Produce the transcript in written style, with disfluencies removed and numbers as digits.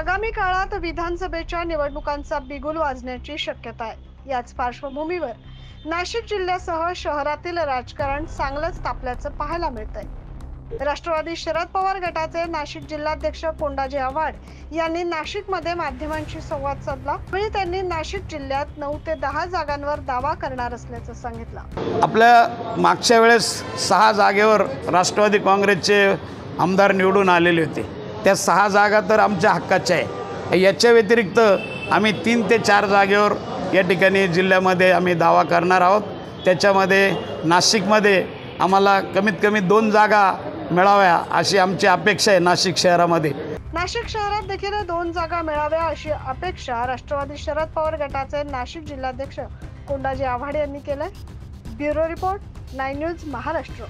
आगामी काळात विधानसभेच्या निवडणुकांचा बिगुल वाजण्याची शक्यता आहे। याच पार्श्वभूमीवर नाशिक जिल्ह्यासह शहरातील राजकारण चांगलंच तापल्याचं पाहायला मिळतंय। राष्ट्रवादी शरद पवार गटाचे नाशिक जिल्हाध्यक्ष कोंडाजी आव्हाड यांनी नाशिकमध्ये माध्यमांशी संवाद साधला। यावेळी त्यांनी नाशिक जिल्ह्यात 9 ते 10 जागांवर दावा करणार असल्याचं सांगितलं। आपल्या मागच्या वेळेस 6 जागेवर राष्ट्रवादी काँग्रेसचे आमदार निवडून आलेले होते। त्या 6 जागा तर आमच्या हक्काच्या आहे। याच्या व्यतिरिक्त आम्ही 3 ते 4 जागेवर या ठिकाणी जिल्ह्यामध्ये आम्ही दावा करणार आहोत। त्याच्यामध्ये नाशिकमध्ये आम्हाला कमीत कमी 2 जागा मिळाव्या अशी आमची अपेक्षा आहे। नाशिक शहरामध्ये नाशिक शहरात देखील 2 जागा मिळाव्या अशी अपेक्षा राष्ट्रवादी शरद पवार गटाचे नाशिक जिल्हाध्यक्ष कोंडाजी आव्हाड यांनी केलंय। Bureau report 9 news Maharashtra.